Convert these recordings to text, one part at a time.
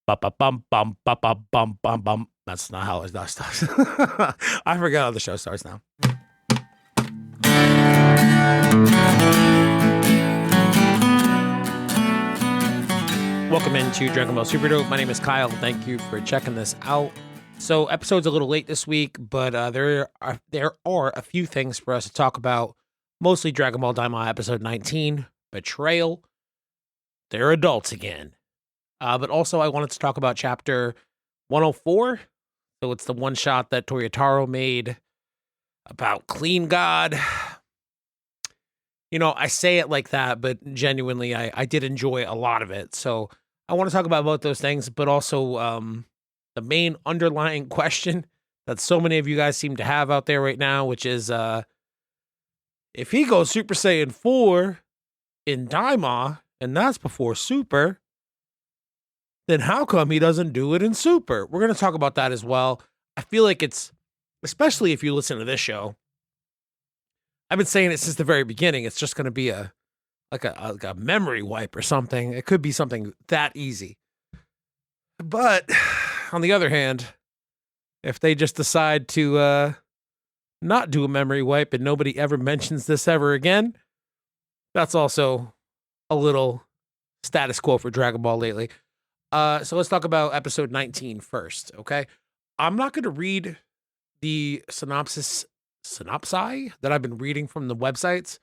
Ba ba bum bum ba ba bum bum bum. That's not how that starts. I forget how the show starts now. Welcome into Dragon Ball Super Dope. My name is Kyle. Thank you for checking this out. So, episode's a little late this week, but there are a few things for us to talk about. Mostly Dragon Ball Daima episode 19, Betrayal. They're adults again. But also, I wanted to talk about chapter 104. So, it's the one shot that Toyotaro made about Clean God. You know, I say it like that, but genuinely, I did enjoy a lot of it. So, I want to talk about both those things, but also the main underlying question that so many of you guys seem to have out there right now, which is if he goes Super Saiyan 4 in Daima, and that's before Super, then how come he doesn't do it in Super? We're going to talk about that as well. I feel like it's, especially if you listen to this show, I've been saying it since the very beginning, it's just going to be a memory wipe or something. It could be something that easy. But on the other hand, if they just decide to not do a memory wipe and nobody ever mentions this ever again, that's also a little status quo for Dragon Ball lately. So let's talk about episode 19 first, okay? I'm not going to read the synopsi that I've been reading from the websites.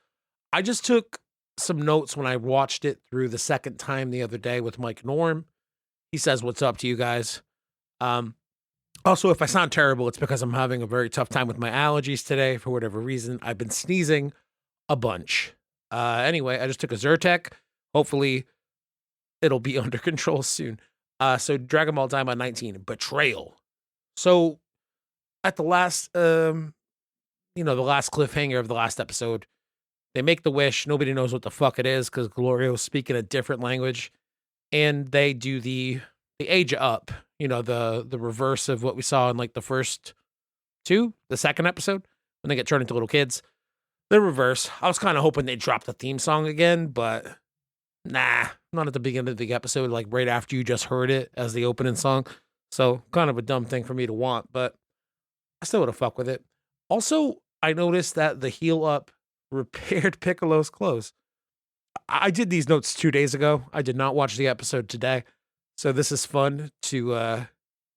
I just took some notes when I watched it through the second time the other day with Mike Norm. He says, "What's up to you guys?" Also, if I sound terrible, it's because I'm having a very tough time with my allergies today for whatever reason. I've been sneezing a bunch. Anyway, I just took a Zyrtec. Hopefully, it'll be under control soon. So Dragon Ball Daima 19, Betrayal. So at the last, the last cliffhanger of the last episode, they make the wish. Nobody knows what the fuck it is because Glorio's speaking a different language. And they do the age up, the reverse of what we saw in like the first the second episode when they get turned into little kids. The reverse. I was kind of hoping they'd drop the theme song again, but nah, not at the beginning of the episode, like right after you just heard it as the opening song. So kind of a dumb thing for me to want, but I still would have fucked with it. Also, I noticed that the heal up repaired Piccolo's clothes. I did these notes 2 days ago. I did not watch the episode today. So this is fun to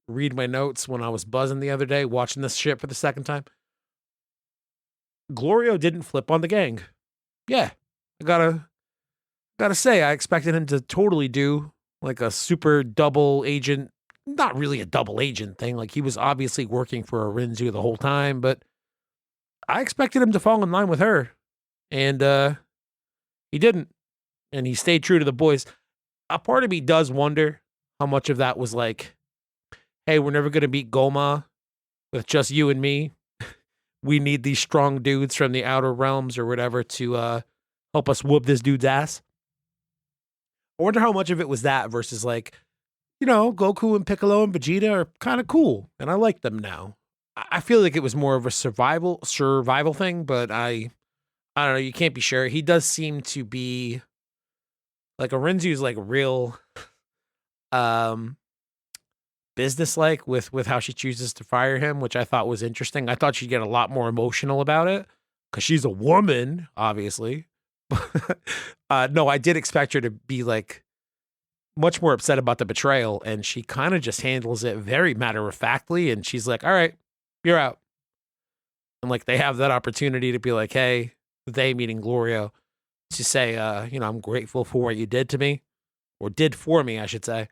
read my notes when I was buzzing the other day, watching this shit for the second time. Glorio didn't flip on the gang. Yeah, I gotta say, I expected him to totally do like a super double agent, not really a double agent thing. Like he was obviously working for Rinzu the whole time, but I expected him to fall in line with her. And he didn't. And he stayed true to the boys. A part of me does wonder how much of that was like, hey, we're never going to beat Goma with just you and me. We need these strong dudes from the outer realms or whatever to help us whoop this dude's ass. I wonder how much of it was that versus like, Goku and Piccolo and Vegeta are kind of cool. And I like them now. I feel like it was more of a survival thing, but I don't know. You can't be sure. He does seem to be like Rinzu's like real business-like with how she chooses to fire him, which I thought was interesting. I thought she'd get a lot more emotional about it because she's a woman, obviously. No, I did expect her to be like much more upset about the betrayal, and she kind of just handles it very matter-of-factly, and she's like, all right, you're out. And like they have that opportunity to be like, hey, they meaning Glorio, to say, I'm grateful for what you did to me, or did for me, I should say.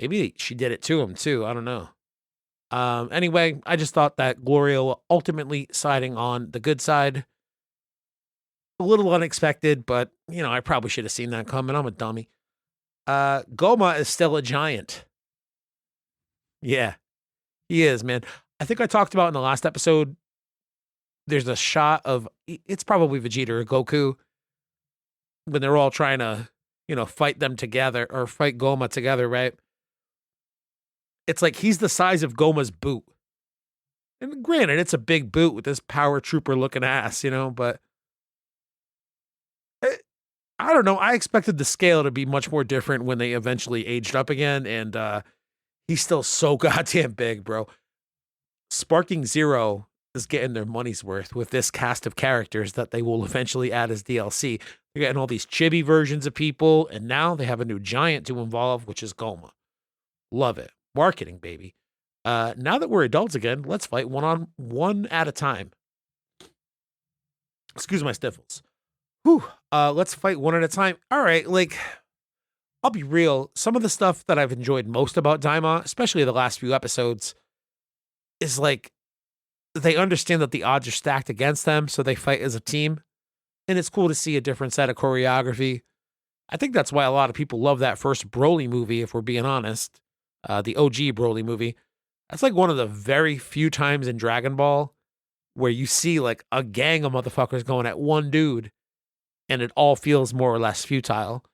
Maybe she did it to him too. I don't know. Anyway, I just thought that Glorio ultimately siding on the good side, a little unexpected, but I probably should have seen that coming. I'm a dummy. Goma is still a giant. Yeah, he is, man. I think I talked about in the last episode, there's a shot of, it's probably Vegeta or Goku, when they're all trying to, fight them together or fight Goma together, right? It's like he's the size of Goma's boot. And granted, it's a big boot with this power trooper looking ass, but I don't know. I expected the scale to be much more different when they eventually aged up again, and he's still so goddamn big, bro. Sparking Zero is getting their money's worth with this cast of characters that they will eventually add as DLC. They're getting all these chibi versions of people, and now they have a new giant to involve, which is Goma. Love it. Marketing, baby. Now that we're adults again, let's fight one at a time. Excuse my sniffles. Whew. Let's fight one at a time. All right, like, I'll be real. Some of the stuff that I've enjoyed most about Daima, especially the last few episodes, is like they understand that the odds are stacked against them, so they fight as a team. And it's cool to see a different set of choreography. I think that's why a lot of people love that first Broly movie, if we're being honest. The OG Broly movie. That's like one of the very few times in Dragon Ball where you see like a gang of motherfuckers going at one dude and it all feels more or less futile.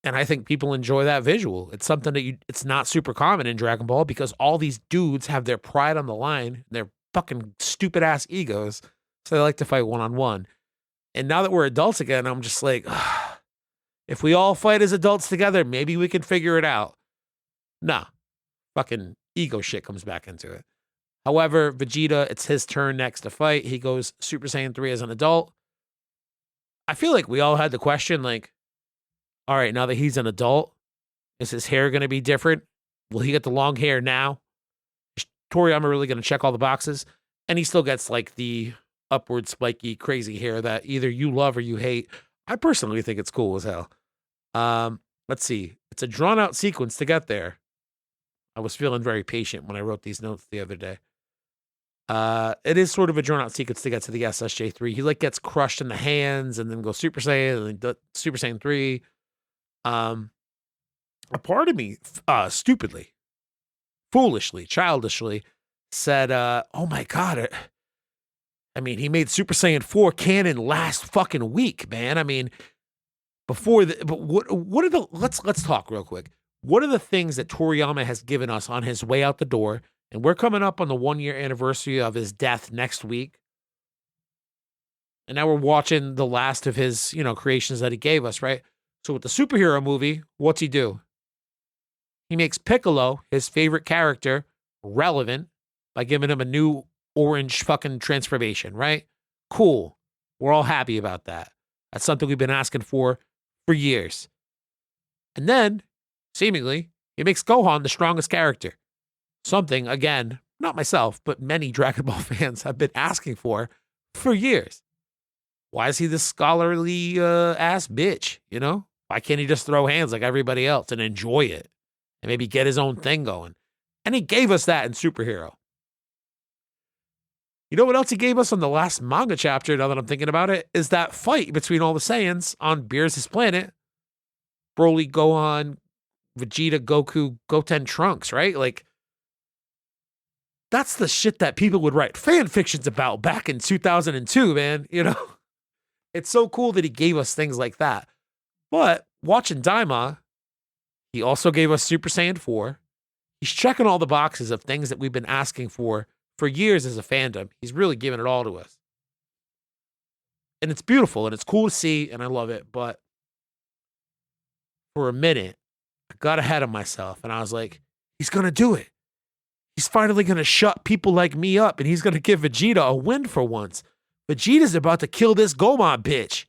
And I think people enjoy that visual. It's something that it's not super common in Dragon Ball because all these dudes have their pride on the line, their fucking stupid ass egos. So they like to fight one on one. And now that we're adults again, I'm just like, ugh, if we all fight as adults together, maybe we can figure it out. Nah, fucking ego shit comes back into it. However, Vegeta, it's his turn next to fight. He goes Super Saiyan 3 as an adult. I feel like we all had the question, like, all right, now that he's an adult, is his hair going to be different? Will he get the long hair now? Is Toriyama really going to check all the boxes? And he still gets like the upward spiky crazy hair that either you love or you hate. I personally think it's cool as hell. Let's see. It's a drawn out sequence to get there. I was feeling very patient when I wrote these notes the other day. It is sort of a drawn out sequence to get to the SSJ3. He like gets crushed in the hands and then goes Super Saiyan and then Super Saiyan 3. A part of me, stupidly, foolishly, childishly said, oh my God. I mean, he made Super Saiyan 4 canon last fucking week, man. I mean, but what are the, let's talk real quick. What are the things that Toriyama has given us on his way out the door? And we're coming up on the 1-year anniversary of his death next week. And now we're watching the last of his, creations that he gave us, right? So with the superhero movie, what's he do? He makes Piccolo, his favorite character, relevant by giving him a new orange fucking transformation, right? Cool. We're all happy about that. That's something we've been asking for years. And then, seemingly, he makes Gohan the strongest character. Something, again, not myself, but many Dragon Ball fans have been asking for years. Why is he this scholarly ass bitch, Why can't he just throw hands like everybody else and enjoy it? And maybe get his own thing going? And he gave us that in Superhero. You know what else he gave us on the last manga chapter, now that I'm thinking about it, is that fight between all the Saiyans on Beerus' planet. Broly, Gohan, Vegeta, Goku, Goten, Trunks, right? Like, that's the shit that people would write fan fictions about back in 2002, man, It's so cool that he gave us things like that. But watching Daima, he also gave us Super Saiyan 4. He's checking all the boxes of things that we've been asking for years as a fandom. He's really giving it all to us. And it's beautiful and it's cool to see and I love it. But for a minute, I got ahead of myself and I was like, he's going to do it. He's finally going to shut people like me up and he's going to give Vegeta a win for once. Vegeta's about to kill this Goma bitch.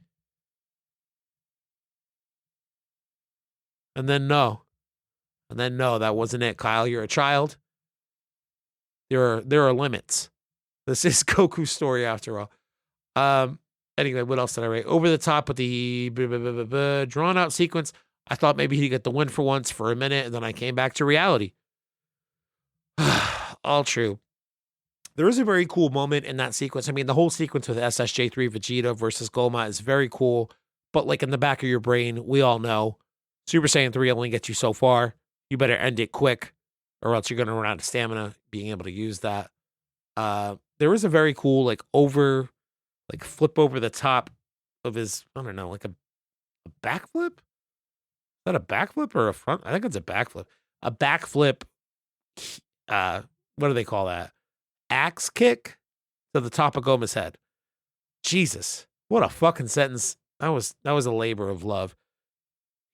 And then no, that wasn't it, Kyle. You're a child. There are limits. This is Goku's story after all. Anyway, what else did I write? Over the top with the drawn out sequence. I thought maybe he'd get the win for once for a minute, and then I came back to reality. All true. There is a very cool moment in that sequence. I mean, the whole sequence with SSJ3 Vegeta versus Goma is very cool. But like in the back of your brain, we all know Super Saiyan 3 only gets you so far. You better end it quick or else you're going to run out of stamina being able to use that. There is a very cool, flip over the top of his, I don't know, like a backflip? Is that a backflip or a front? I think it's a backflip. A backflip, what do they call that? Axe kick to the top of Goma's head. Jesus, what a fucking sentence. that was a labor of love.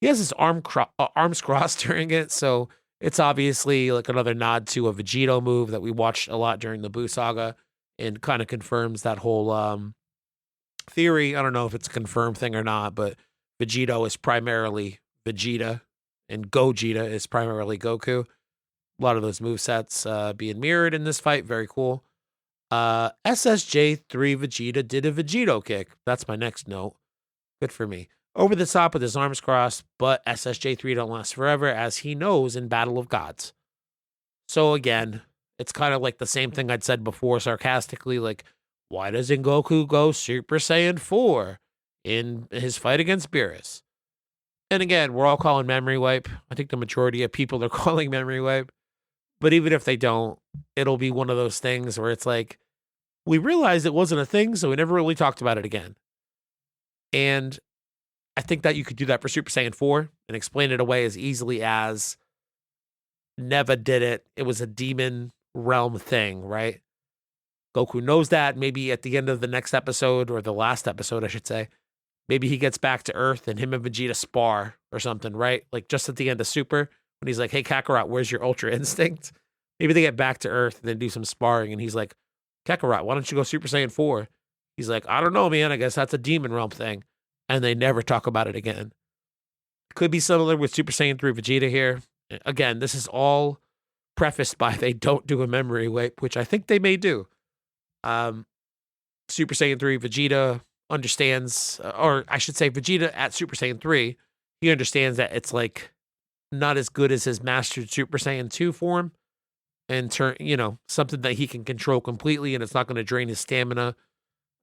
He has his arms crossed during it, so it's obviously like another nod to a Vegito move that we watched a lot during the Buu saga, and kind of confirms that whole theory. I don't know if it's a confirmed thing or not, but Vegito is primarily Vegeta, and Gogeta is primarily Goku. A lot of those movesets being mirrored in this fight. Very cool. SSJ4 Vegeta did a Vegito kick. That's my next note. Good for me. Over the top with his arms crossed, but SSJ3 don't last forever, as he knows in Battle of Gods. So again, it's kind of like the same thing I'd said before sarcastically, like, why doesn't Goku go Super Saiyan 4 in his fight against Beerus? And again, we're all calling memory wipe. I think the majority of people are calling memory wipe. But even if they don't, it'll be one of those things where it's like, we realized it wasn't a thing, so we never really talked about it again. And I think that you could do that for Super Saiyan 4 and explain it away as easily as Neva did it. It was a demon realm thing, right? Goku knows that. Maybe at the end of the next episode, or the last episode, I should say, maybe he gets back to Earth and him and Vegeta spar or something, right? Like just at the end of Super, when he's like, hey, Kakarot, where's your Ultra Instinct? Maybe they get back to Earth and then do some sparring, and he's like, Kakarot, why don't you go Super Saiyan 4? He's like, I don't know, man. I guess that's a demon realm thing. And they never talk about it again. Could be similar with Super Saiyan 3 Vegeta here. Again, this is all prefaced by they don't do a memory wipe, which I think they may do. Super Saiyan 3 Vegeta understands, or I should say Vegeta at Super Saiyan 3, he understands that it's like not as good as his mastered Super Saiyan 2 form, and something that he can control completely, and it's not going to drain his stamina,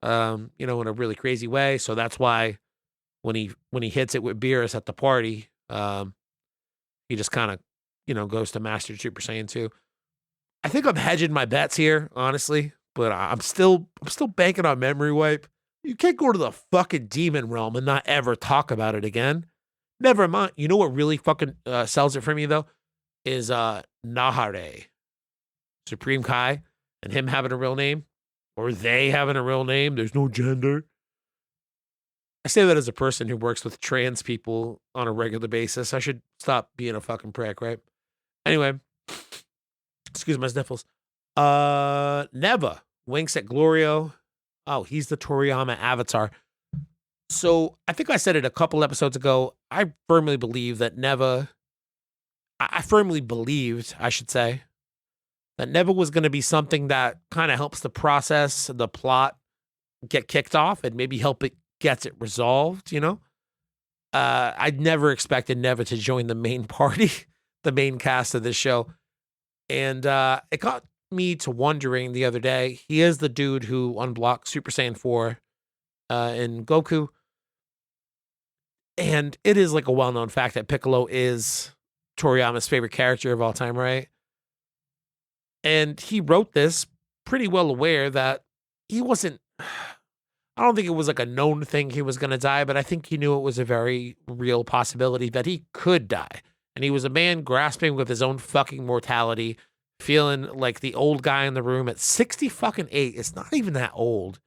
in a really crazy way. So that's why when he hits it with Beerus at the party, he just kind of, goes to mastered Super Saiyan 2. I think I'm hedging my bets here, honestly, but I'm still banking on memory wipe. You can't go to the fucking demon realm and not ever talk about it again. Never mind. You know what really fucking sells it for me though is Nahare, Supreme Kai, and him having a real name, or they having a real name. There's no gender. I say that as a person who works with trans people on a regular basis. I should stop being a fucking prick, right? Anyway, excuse my sniffles. Neva winks at Glorio. Oh, he's the Toriyama avatar. So I think I said it a couple episodes ago. I firmly believe that Neva, I firmly believed, I should say, that Neva was going to be something that kind of helps the process, the plot get kicked off and maybe help it gets it resolved, I'd never expected Neva to join the main party, the main cast of this show. And it got me to wondering the other day, he is the dude who unblocked Super Saiyan 4 in Goku. And it is like a well-known fact that Piccolo is Toriyama's favorite character of all time, right? And he wrote this pretty well aware that he wasn't, I don't think it was like a known thing he was going to die, but I think he knew it was a very real possibility that he could die. And he was a man grasping with his own fucking mortality, feeling like the old guy in the room at 60 fucking 8. It's not even that old.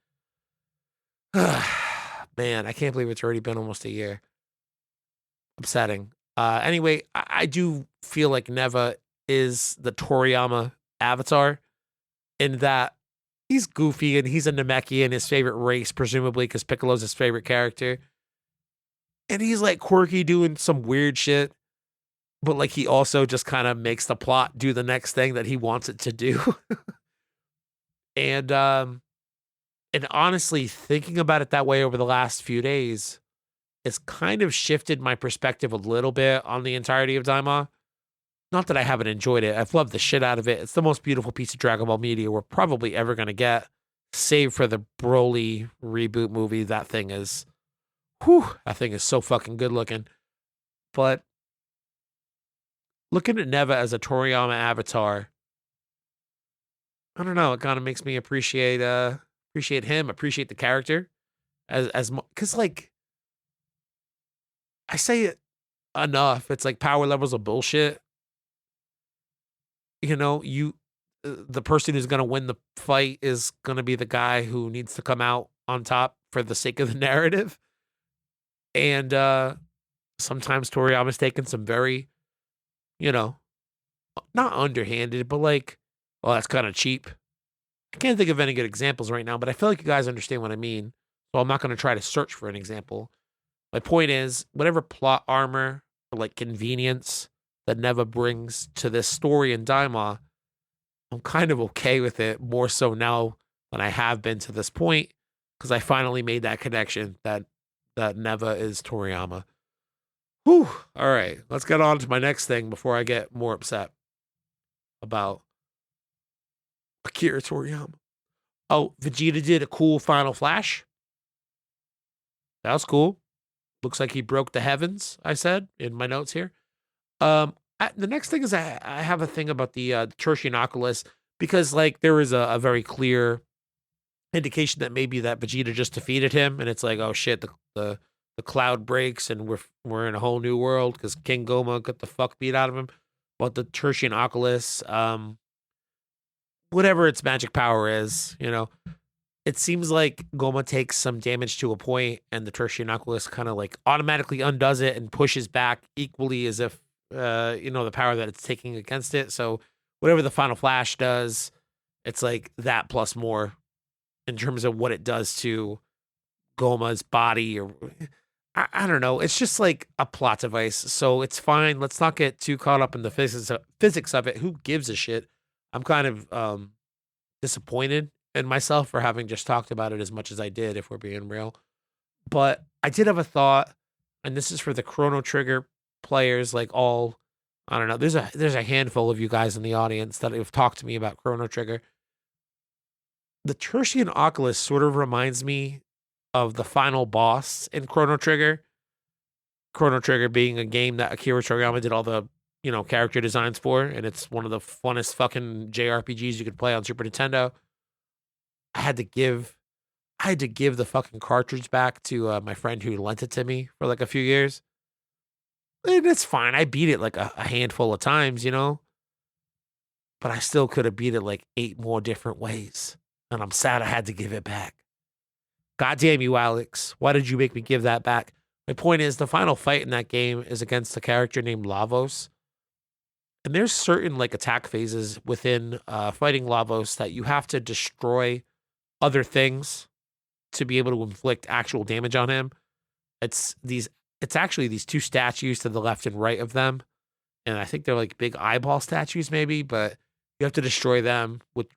Man, I can't believe it's already been almost a year. Upsetting. Anyway, I do feel like Neva is the Toriyama avatar in that he's goofy and he's a Namekian, his favorite race, presumably, because Piccolo's his favorite character. And he's like quirky doing some weird shit, but like he also just kind of makes the plot do the next thing that he wants it to do. And honestly, thinking about it that way over the last few days, it's kind of shifted my perspective a little bit on the entirety of Daima. Not that I haven't enjoyed it. I've loved the shit out of it. It's the most beautiful piece of Dragon Ball media we're probably ever going to get, save for the Broly reboot movie. That thing is so fucking good looking. But looking at Neva as a Toriyama avatar, I don't know. It kind of makes me appreciate him, appreciate the character as because like I say it enough. It's like power levels of bullshit. The person who's going to win the fight is going to be the guy who needs to come out on top for the sake of the narrative. And sometimes Toriyama's taken some very, you know, not underhanded, but like, well, that's kind of cheap. I can't think of any good examples right now, but I feel like you guys understand what I mean. So I'm not going to try to search for an example. My point is, whatever plot armor or like convenience that Neva brings to this story in Daima, I'm kind of okay with it, more so now than I have been to this point, because I finally made that connection that Neva is Toriyama. Whew. All right, let's get on to my next thing before I get more upset about Akira Toriyama. Oh, Vegeta did a cool final flash. That was cool. Looks like he broke the heavens, I said in my notes here. The next thing is I have a thing about the Tertian Oculus, because like there was a very clear indication that maybe that Vegeta just defeated him, and it's like, oh shit, the cloud breaks and we're in a whole new world because King Goma got the fuck beat out of him. But the Tertian Oculus, whatever its magic power is, it seems like Goma takes some damage to a point, and the Tertian Oculus kind of like automatically undoes it and pushes back equally as if the power that it's taking against it. So whatever the final flash does, it's like that plus more in terms of what it does to Goma's body, or I don't know. It's just like a plot device, so it's fine. Let's not get too caught up in the physics of it. Who gives a shit? I'm kind of disappointed in myself for having just talked about it as much as I did, if we're being real. But I did have a thought, and this is for the Chrono Trigger players, like all, I don't know, there's a handful of you guys in the audience that have talked to me about Chrono Trigger. The Tertian Oculus sort of reminds me of the final boss in Chrono Trigger. Chrono Trigger being a game that Akira Toriyama did all the, character designs for, and it's one of the funnest fucking JRPGs you could play on Super Nintendo. I had to give the fucking cartridge back to my friend who lent it to me for like a few years. And it's fine. I beat it like a handful of times, but I still could have beat it like 8 more different ways. And I'm sad I had to give it back. God damn you, Alex. Why did you make me give that back? My point is, the final fight in that game is against a character named Lavos. And there's certain like attack phases within fighting Lavos that you have to destroy other things to be able to inflict actual damage on him. It's actually these 2 statues to the left and right of them. And I think they're like big eyeball statues maybe, but you have to destroy them with,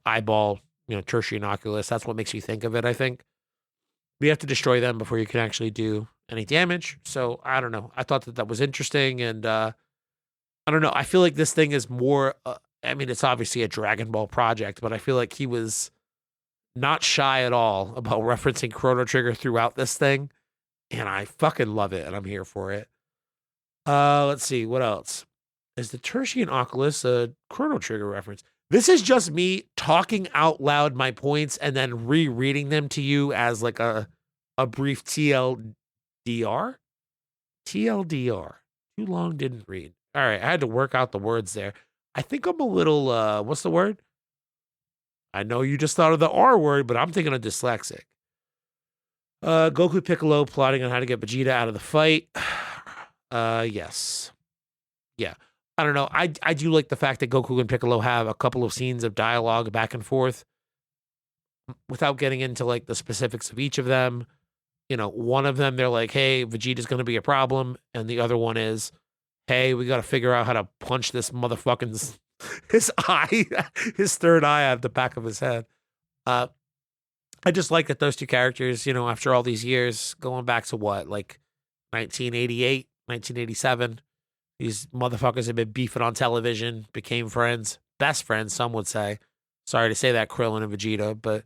eyeball, Tertian Oculus. That's what makes you think of it, I think. We have to destroy them before you can actually do any damage. So I don't know. I thought that was interesting. And I don't know. I feel like this thing is more, it's obviously a Dragon Ball project, but I feel like he was not shy at all about referencing Chrono Trigger throughout this thing. And I fucking love it. And I'm here for it. Let's see. What else? Is the Tertian Oculus a Chrono Trigger reference? This is just me talking out loud my points and then rereading them to you as like a brief TLDR. TLDR. Too long, didn't read. All right, I had to work out the words there. I think I'm a little, what's the word? I know you just thought of the R word, but I'm thinking of dyslexic. Goku Piccolo plotting on how to get Vegeta out of the fight. Yes. Yeah. I don't know. I do like the fact that Goku and Piccolo have a couple of scenes of dialogue back and forth without getting into like the specifics of each of them. One of them, they're like, hey, Vegeta's going to be a problem. And the other one is, hey, we got to figure out how to punch this motherfucking his eye, his third eye out of the back of his head. I just like that those 2 characters, after all these years, going back to what, like 1988, 1987, these motherfuckers have been beefing on television, became friends, best friends, some would say. Sorry to say that, Krillin and Vegeta, but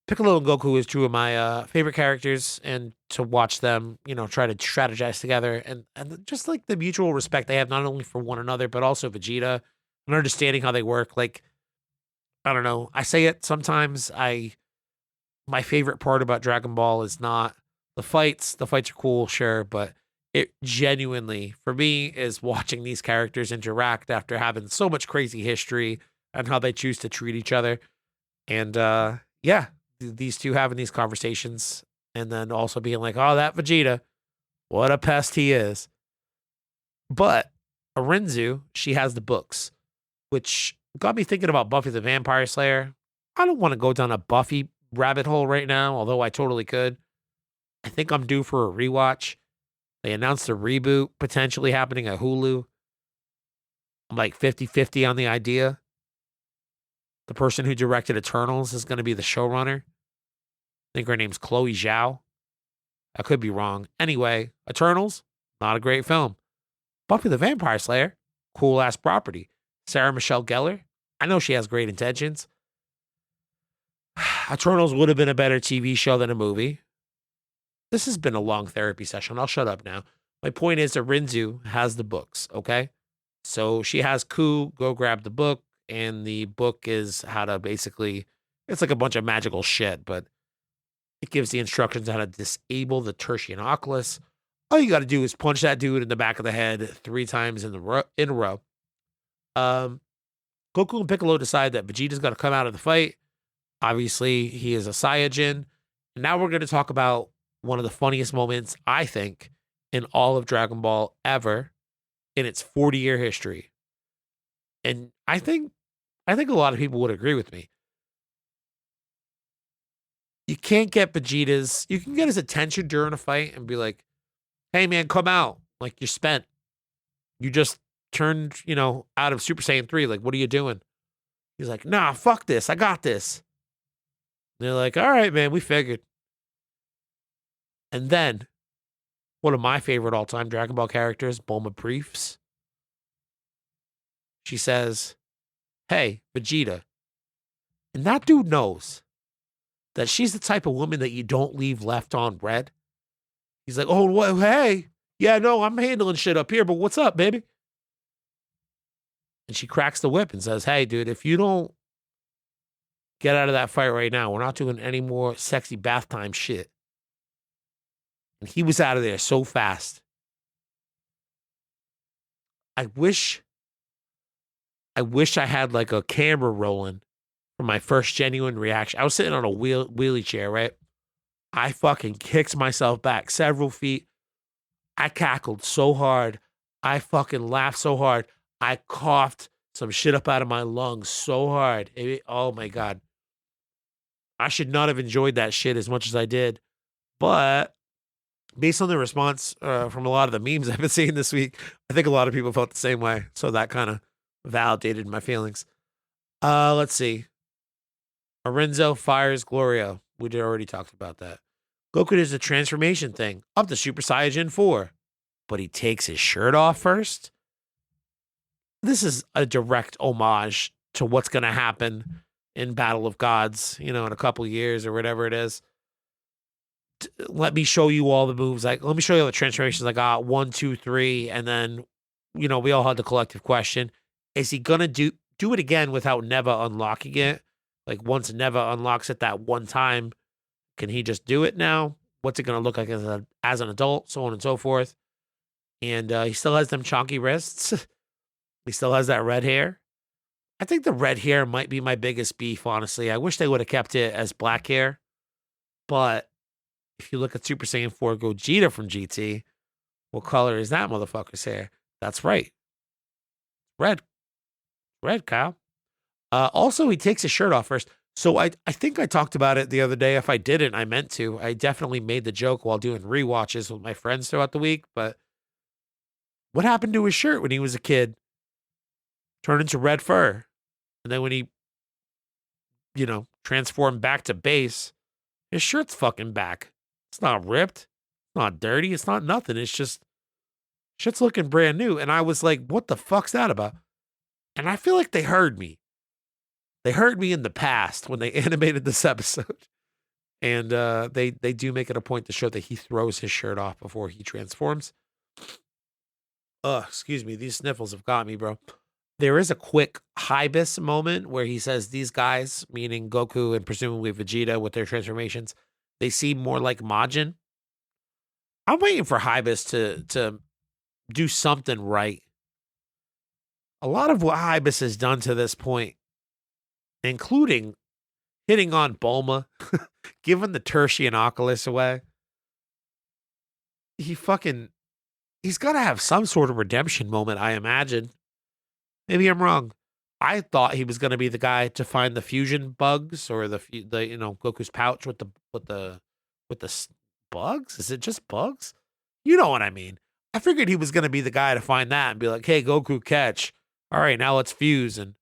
Piccolo and Goku is 2 of my favorite characters, and to watch them, try to strategize together, and just like the mutual respect they have not only for one another, but also Vegeta, and understanding how they work. Like, I don't know, I say it sometimes, my favorite part about Dragon Ball is not the fights. The fights are cool, sure, but it genuinely, for me, is watching these characters interact after having so much crazy history and how they choose to treat each other. And these 2 having these conversations, and then also being like, oh, that Vegeta, What a pest he is. But Arinzu, she has the books, which got me thinking about Buffy the Vampire Slayer. I don't want to go down a Buffy rabbit hole right now, although I totally could. I think I'm due for a rewatch. They announced a reboot potentially happening at Hulu. I'm like 50-50 on the idea. The person who directed Eternals is going to be the showrunner. I think her name's Chloe Zhao. I could be wrong. Anyway, Eternals, not a great film. Buffy the Vampire Slayer, cool ass property. Sarah Michelle Gellar, I know she has great intentions. Eternals would have been a better TV show than a movie. This has been a long therapy session. I'll shut up now. My point is that Rinzu has the books, okay? So she has Ku go grab the book, and the book is how to basically, it's like a bunch of magical shit, but it gives the instructions on how to disable the Tertian Oculus. All you got to do is punch that dude in the back of the head 3 times in a row. Goku and Piccolo decide that Vegeta's got to come out of the fight. Obviously, he is a Saiyajin. And now we're going to talk about one of the funniest moments, I think, in all of Dragon Ball ever in its 40-year history. And I think a lot of people would agree with me. You can't get Vegeta's, you can get his attention during a fight and be like, hey man, come out. Like, you're spent. You just turned, out of Super Saiyan 3. Like, what are you doing? He's like, nah, fuck this. I got this. And they're like, all right, man, we figured. And then, one of my favorite all-time Dragon Ball characters, Bulma Briefs. She says, hey, Vegeta. And that dude knows that she's the type of woman that you don't leave left on red. He's like, oh, what? Hey. Yeah, no, I'm handling shit up here, but what's up, baby? And she cracks the whip and says, hey, dude, if you don't get out of that fight right now, we're not doing any more sexy bath time shit. And he was out of there so fast. I wish I had like a camera rolling for my first genuine reaction. I was sitting on a wheelie chair, right? I fucking kicked myself back several feet. I cackled so hard. I fucking laughed so hard. I coughed some shit up out of my lungs so hard. Oh my God. I should not have enjoyed that shit as much as I did. But based on the response from a lot of the memes I've been seeing this week, I think a lot of people felt the same way. So that kind of validated my feelings. Let's see. Arinzo fires Glorio. We already talked about that. Goku does the transformation thing up to Super Saiyan 4. But he takes his shirt off first. This is a direct homage to what's going to happen in Battle of Gods, in a couple years or whatever it is. Let me show you all the moves. Let me show you all the transformations I got. 1, 2, 3. And then, we all had the collective question. Is he going to do it again without Neva unlocking it? Like, once Neva unlocks it that one time, can he just do it now? What's it going to look like as an adult? So on and so forth. And he still has them chonky wrists. He still has that red hair. I think the red hair might be my biggest beef, honestly. I wish they would have kept it as black hair. But if you look at Super Saiyan 4 Gogeta from GT, what color is that motherfucker's hair? That's right. Red. Red, Kyle. Also, he takes his shirt off first. So I think I talked about it the other day. If I didn't, I meant to. I definitely made the joke while doing rewatches with my friends throughout the week. But what happened to his shirt when he was a kid? Turned into red fur. And then when he, transformed back to base, his shirt's fucking back. It's not ripped. It's not dirty. It's not nothing. It's just, shit's looking brand new. And I was like, what the fuck's that about? And I feel like they heard me. They heard me in the past when they animated this episode. And they do make it a point to show that he throws his shirt off before he transforms. Excuse me. These sniffles have got me, bro. There is a quick Hybis moment where he says these guys, meaning Goku and presumably Vegeta with their transformations, they seem more like Majin. I'm waiting for Hybis to do something right. A lot of what Hybis has done to this point, including hitting on Bulma, giving the Tertian Oculus away. he's got to have some sort of redemption moment, I imagine. Maybe I'm wrong. I thought he was going to be the guy to find the fusion bugs or the Goku's pouch with the bugs. Is it just bugs? You know what I mean. I figured he was going to be the guy to find that and be like, "Hey, Goku, catch! All right, now let's fuse and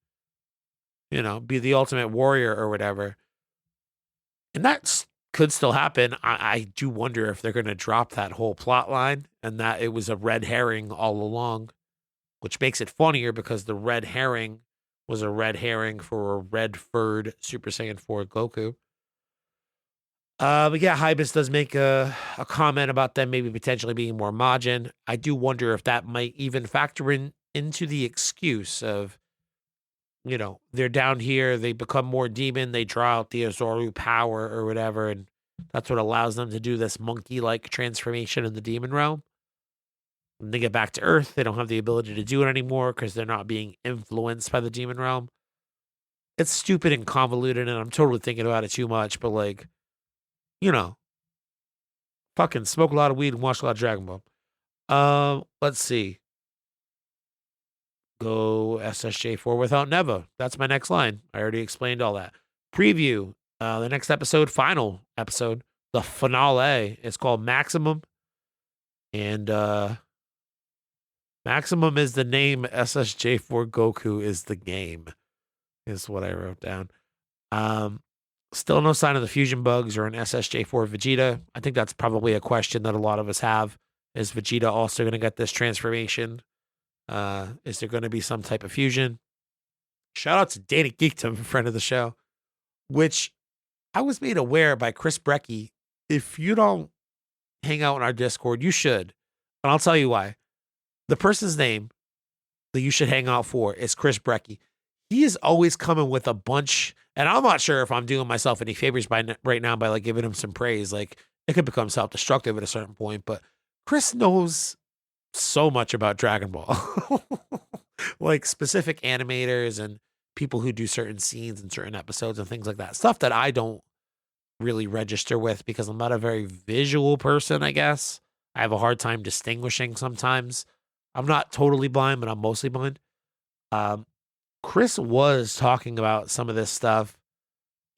be the ultimate warrior or whatever." And that could still happen. I do wonder if they're going to drop that whole plot line and that it was a red herring all along, which makes it funnier because the red herring was a red herring for a red furred Super Saiyan 4 Goku. But yeah, Hybis does make a comment about them maybe potentially being more Majin. I do wonder if that might even factor into the excuse of, they're down here, they become more demon, they draw out the Azoru power or whatever, and that's what allows them to do this monkey-like transformation in the demon realm. When they get back to Earth, they don't have the ability to do it anymore because they're not being influenced by the demon realm. It's stupid and convoluted, and I'm totally thinking about it too much, but fucking smoke a lot of weed and watch a lot of Dragon Ball. Let's see. Go SSJ4 without Neva. That's my next line. I already explained all that. Preview. The next episode, final episode, the finale is called Maximum. And Maximum is the name. SSJ4 Goku is the game, is what I wrote down. Still no sign of the fusion bugs or an SSJ4 Vegeta. I think that's probably a question that a lot of us have. Is Vegeta also going to get this transformation? Is there going to be some type of fusion? Shout out to Danny Geekdom, friend of the show, which I was made aware by Chris Brecky. If you don't hang out in our Discord, you should. And I'll tell you why. The person's name that you should hang out for is Chris Brecky. He is always coming with a bunch, and I'm not sure if I'm doing myself any favors right now by giving him some praise. It could become self-destructive at a certain point, but Chris knows so much about Dragon Ball. Specific animators and people who do certain scenes and certain episodes and things like that. Stuff that I don't really register with because I'm not a very visual person, I guess. I have a hard time distinguishing sometimes. I'm not totally blind, but I'm mostly blind. Chris was talking about some of this stuff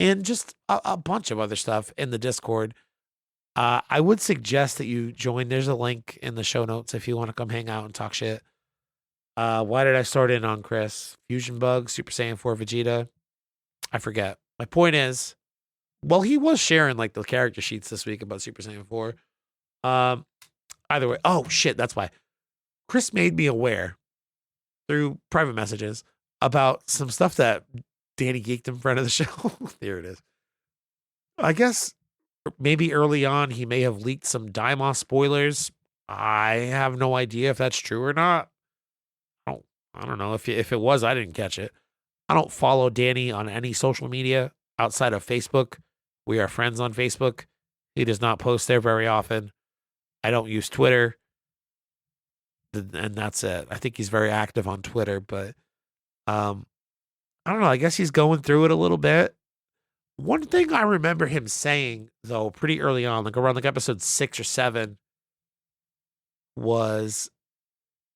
and just a bunch of other stuff in the Discord. I would suggest that you join. There's a link in the show notes if you want to come hang out and talk shit. Why did I start in on Chris? Fusion Bug, Super Saiyan 4 Vegeta. I forget. My point is, well, he was sharing the character sheets this week about Super Saiyan 4. Either way, oh shit, that's why. Chris made me aware through private messages about some stuff that Danny Geekdom, friend of the show. There it is. I guess maybe early on he may have leaked some Daima spoilers. I have no idea if that's true or not. I don't know. If it was, I didn't catch it. I don't follow Danny on any social media outside of Facebook. We are friends on Facebook. He does not post there very often. I don't use Twitter. And that's it. I think he's very active on Twitter, but I don't know. I guess he's going through it a little bit. One thing I remember him saying, though, pretty early on, around episode 6 or 7, was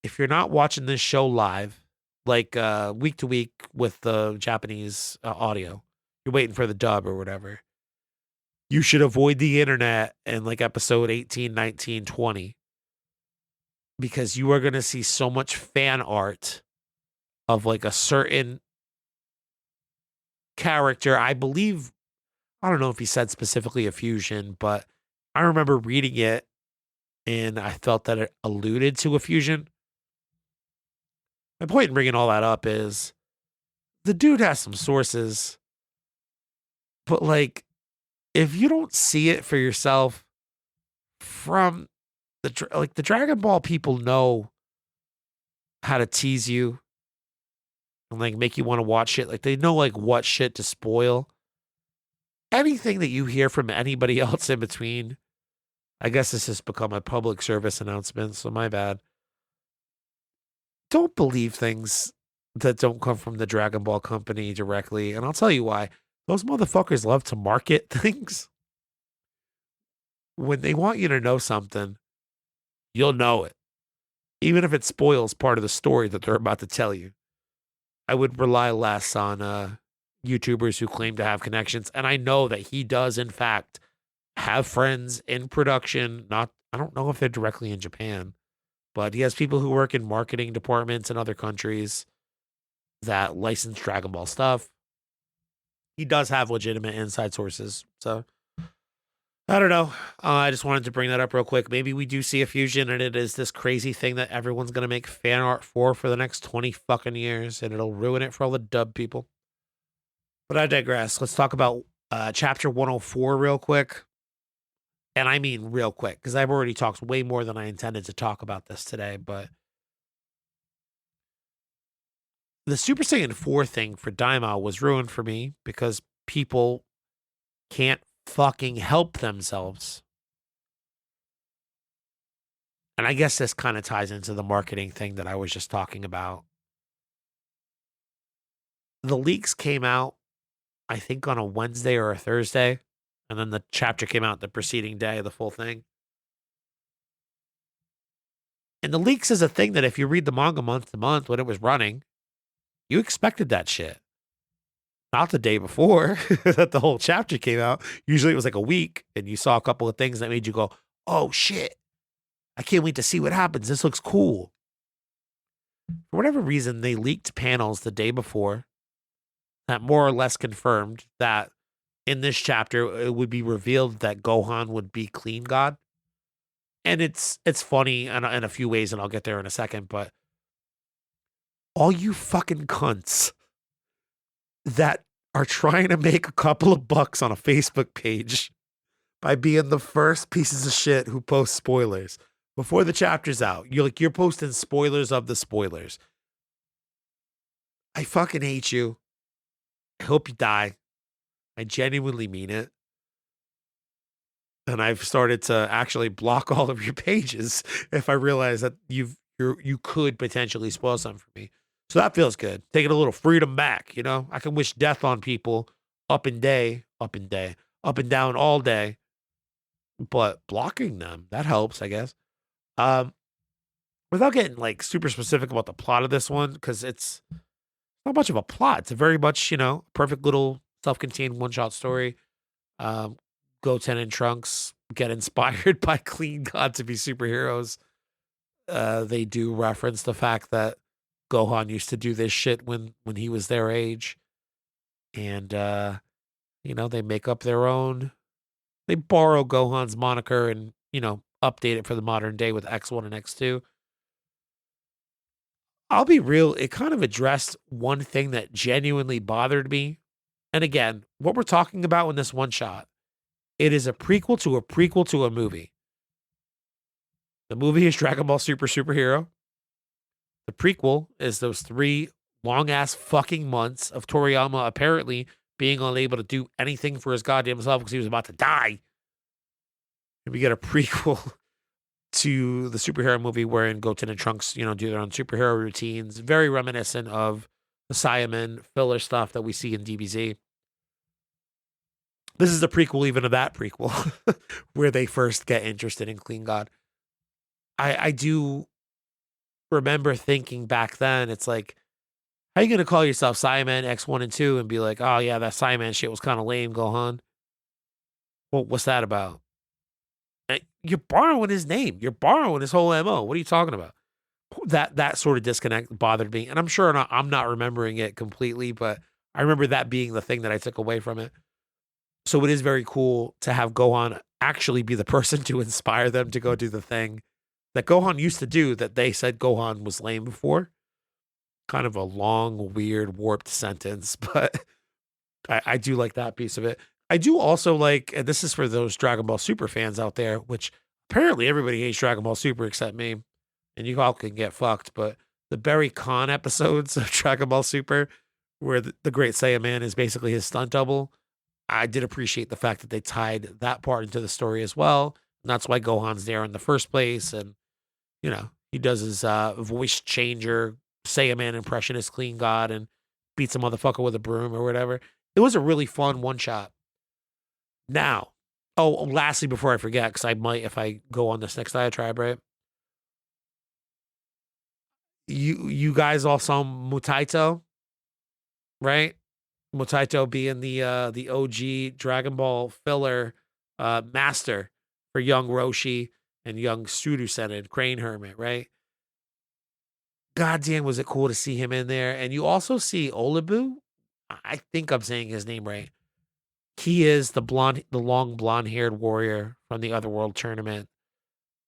if you're not watching this show live, week to week with the Japanese audio, you're waiting for the dub or whatever, you should avoid the internet in episode 18, 19, 20. Because you are going to see so much fan art of a certain character. I believe, I don't know if he said specifically a fusion, but I remember reading it and I felt that it alluded to a fusion. My point in bringing all that up is the dude has some sources, but if you don't see it for yourself from the Dragon Ball people know how to tease you and make you want to watch shit. They know what shit to spoil. Anything that you hear from anybody else in between, I guess this has become a public service announcement, so my bad. Don't believe things that don't come from the Dragon Ball company directly, and I'll tell you why. Those motherfuckers love to market things. When they want you to know something, You'll know it. Even if it spoils part of the story that they're about to tell you. I would rely less on YouTubers who claim to have connections. And I know that he does, in fact, have friends in production. Not, I don't know if they're directly in Japan, but he has people who work in marketing departments in other countries that license Dragon Ball stuff. He does have legitimate inside sources. So I don't know. I just wanted to bring that up real quick. Maybe we do see a fusion and it is this crazy thing that everyone's going to make fan art for the next 20 fucking years and it'll ruin it for all the dub people. But I digress. Let's talk about chapter 104 real quick. And I mean real quick because I've already talked way more than I intended to talk about this today. But the Super Saiyan 4 thing for Daima was ruined for me because people can't fucking help themselves. And I guess this kind of ties into the marketing thing that I was just talking about. The leaks came out, I think, on a Wednesday or a Thursday. And then the chapter came out the preceding day of the full thing. And the leaks is a thing that if you read the manga month to month when it was running, you expected that shit. Not the day before that the whole chapter came out. Usually it was like a week and you saw a couple of things that made you go, oh shit, I can't wait to see what happens. This looks cool. For whatever reason, they leaked panels the day before that more or less confirmed that in this chapter, it would be revealed that Gohan would be Clean God. And it's funny in a few ways, and I'll get there in a second, but all you fucking cunts that are trying to make a couple of bucks on a Facebook page by being the first pieces of shit who post spoilers before the chapter's out. You're posting spoilers of the spoilers. I fucking hate you. I hope you die. I genuinely mean it. And I've started to actually block all of your pages if I realize that you could potentially spoil something for me. So that feels good. Taking a little freedom back, you know? I can wish death on people up and down all day. But blocking them, that helps, I guess. Without getting like super specific about the plot of this one, because it's not much of a plot. It's a very much, perfect little self-contained one-shot story. Goten and Trunks get inspired by Clean God to be superheroes. They do reference the fact that Gohan used to do this shit when he was their age. And, they make up their own. They borrow Gohan's moniker and, update it for the modern day with X1 and X2. I'll be real, it kind of addressed one thing that genuinely bothered me. And again, what we're talking about in this one shot, it is a prequel to a movie. The movie is Dragon Ball Super Superhero. The prequel is those 3 long-ass fucking months of Toriyama apparently being unable to do anything for his goddamn self because he was about to die. And we get a prequel to the superhero movie wherein Goten and Trunks, do their own superhero routines. Very reminiscent of the Saiyaman filler stuff that we see in DBZ. This is the prequel even to that prequel where they first get interested in Clean God. I do remember thinking back then, it's like, how are you going to call yourself Saiyaman X1 and 2 and be like, oh yeah, that Saiyaman shit was kind of lame, Gohan? Well, what's that about? You're borrowing his name. You're borrowing his whole MO. What are you talking about? That sort of disconnect bothered me. And I'm sure I'm not remembering it completely, but I remember that being the thing that I took away from it. So it is very cool to have Gohan actually be the person to inspire them to go do the thing that Gohan used to do that they said Gohan was lame before. Kind of a long, weird, warped sentence, but I do like that piece of it. I do also like, and this is for those Dragon Ball Super fans out there, which apparently everybody hates Dragon Ball Super except me, and you all can get fucked, but the Barry Khan episodes of Dragon Ball Super, where the Great Saiyaman is basically his stunt double, I did appreciate the fact that they tied that part into the story as well. And that's why Gohan's there in the first place. And, he does his voice changer, Saiyaman impressionist Clean God, and beats a motherfucker with a broom or whatever. It was a really fun one shot. Now, lastly, before I forget, because I might if I go on this next diatribe, right? you guys all saw Mutaito, right? Mutaito being the OG Dragon Ball filler master for young Roshi and young Surusen and Crane Hermit, right? Goddamn, was it cool to see him in there. And you also see Olibu. I think I'm saying his name right. He is the long blonde haired warrior from the Otherworld tournament,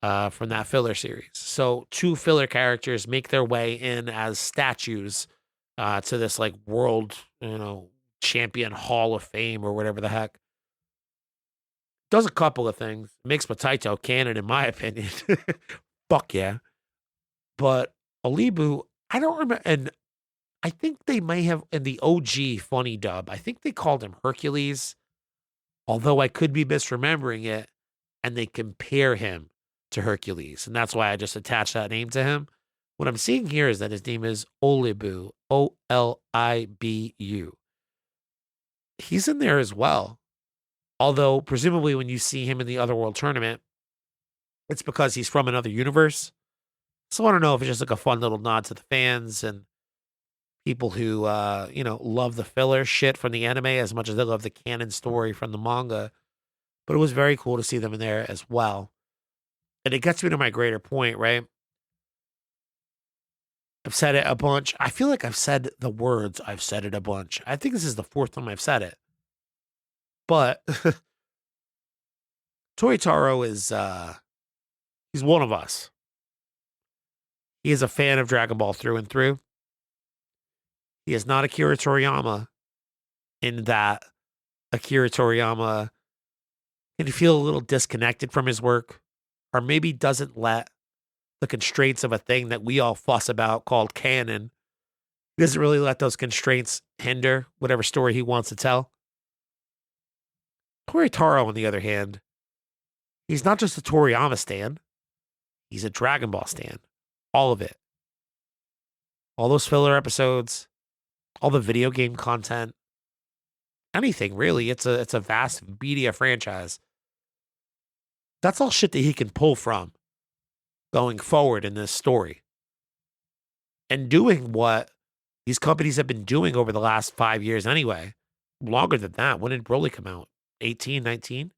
from that filler series. So two filler characters make their way in as statues, to this like world, champion Hall of Fame or whatever the heck. Does a couple of things. Makes Mataito canon, in my opinion. Fuck yeah. But Olibu, I don't remember. And I think they may have, in the OG funny dub, I think they called him Hercules, although I could be misremembering it. And they compare him to Hercules. And that's why I just attached that name to him. What I'm seeing here is that his name is Olibu, Olibu. He's in there as well. Although, presumably, when you see him in the Otherworld tournament, it's because he's from another universe. So I don't know if it's just like a fun little nod to the fans and people who, love the filler shit from the anime as much as they love the canon story from the manga. But it was very cool to see them in there as well. And it gets me to my greater point, right? I've said it a bunch. I feel like I've said the words, I've said it a bunch. I think this is the fourth time I've said it. But Toyotaro is, he's one of us. He is a fan of Dragon Ball through and through. He is not Akira Toriyama, in that Akira Toriyama can feel a little disconnected from his work, or maybe doesn't let the constraints of a thing that we all fuss about called canon. He doesn't really let those constraints hinder whatever story he wants to tell. Toyotaro, on the other hand, he's not just a Toriyama stan, he's a Dragon Ball stan. All of it. All those filler episodes, all the video game content, anything really. It's a vast media franchise. That's all shit that he can pull from going forward in this story. And doing what these companies have been doing over the last 5 years anyway. Longer than that. When did Broly come out? 18, 19?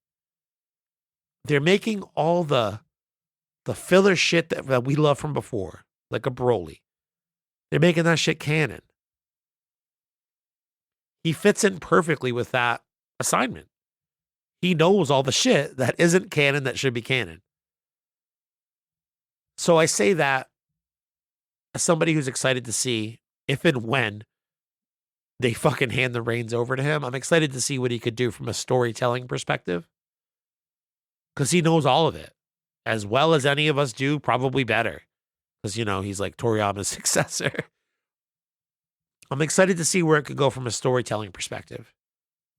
They're making all the filler shit that we love from before, like a Broly. They're making that shit canon. He fits in perfectly with that assignment. He knows all the shit that isn't canon that should be canon. So I say that as somebody who's excited to see if and when they fucking hand the reins over to him. I'm excited to see what he could do from a storytelling perspective, because he knows all of it as well as any of us do, probably better, because, he's like Toriyama's successor. I'm excited to see where it could go from a storytelling perspective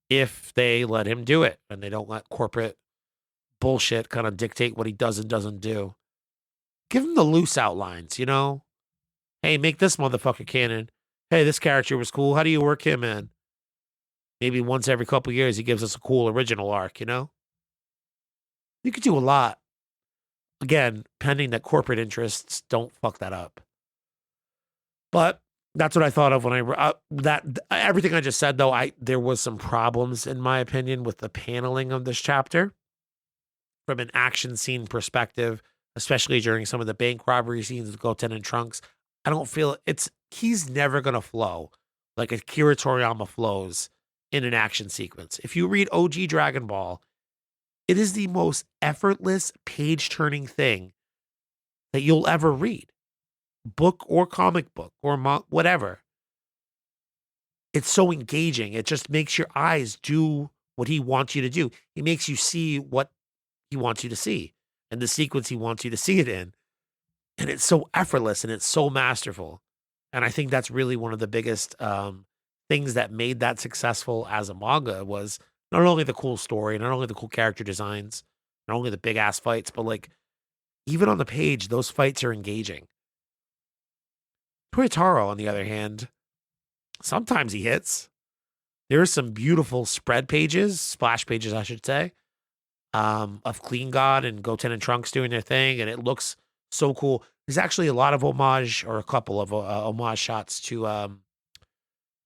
if they let him do it and they don't let corporate bullshit kind of dictate what he does and doesn't do. Give him the loose outlines, Hey, make this motherfucker canon. Hey, this character was cool. How do you work him in? Maybe once every couple years he gives us a cool original arc, You could do a lot. Again, pending that corporate interests don't fuck that up. But that's what I thought of when everything I just said, though, there was some problems, in my opinion, with the paneling of this chapter from an action scene perspective, especially during some of the bank robbery scenes with Goten and Trunks. I don't feel he's never going to flow like Akira Toriyama flows in an action sequence. If you read OG Dragon Ball, it is the most effortless page-turning thing that you'll ever read. Book or comic book or whatever. It's so engaging. It just makes your eyes do what he wants you to do. He makes you see what he wants you to see and the sequence he wants you to see it in. And it's so effortless and it's so masterful. And I think that's really one of the biggest things that made that successful as a manga was not only the cool story, not only the cool character designs, not only the big ass fights, but like even on the page, those fights are engaging. Toyotaro, on the other hand, sometimes he hits. There are some beautiful spread pages, splash pages, I should say, of CLEANGOD and Goten and Trunks doing their thing, and it looks so cool. There's actually a lot of homage, or a couple of homage shots to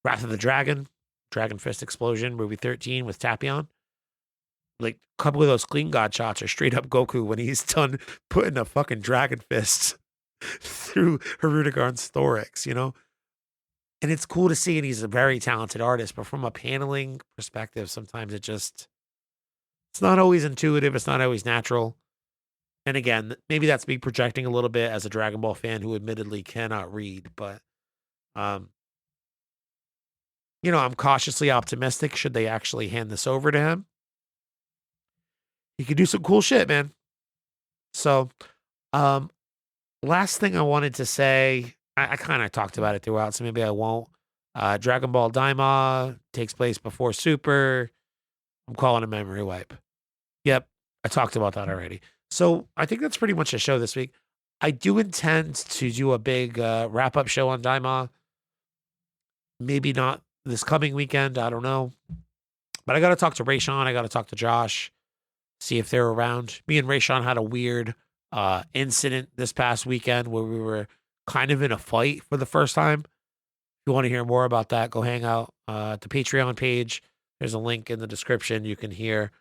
Wrath of the Dragon, Dragon Fist Explosion, movie 13 with Tapion. Like, a couple of those clean god shots are straight up Goku when he's done putting a fucking Dragon Fist through Hirudegarn's thorax, you know? And it's cool to see, and he's a very talented artist, but from a paneling perspective, sometimes it's not always intuitive, it's not always natural. And again, maybe that's me projecting a little bit as a Dragon Ball fan who admittedly cannot read, but um, I'm cautiously optimistic should they actually hand this over to him. He could do some cool shit, man. So, um, last thing I wanted to say, I kind of talked about it throughout, so maybe I won't. Dragon Ball Daima takes place before Super. I'm calling a memory wipe. Yep, I talked about that already. So I think that's pretty much the show this week. I do intend to do a big wrap-up show on Daima. Maybe not this coming weekend. I don't know. But I got to talk to Rayshawn. I got to talk to Josh. See if they're around. Me and Rayshawn had a weird incident this past weekend where we were kind of in a fight for the first time. If you want to hear more about that, go hang out at the Patreon page. There's a link in the description. You can hear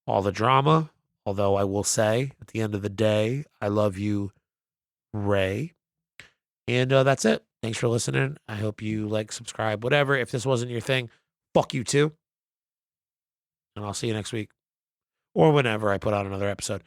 all the drama. Although I will say, at the end of the day, I love you, Ray. And that's it. Thanks for listening. I hope you like, subscribe, whatever. If this wasn't your thing, fuck you too. And I'll see you next week. Or whenever I put out another episode.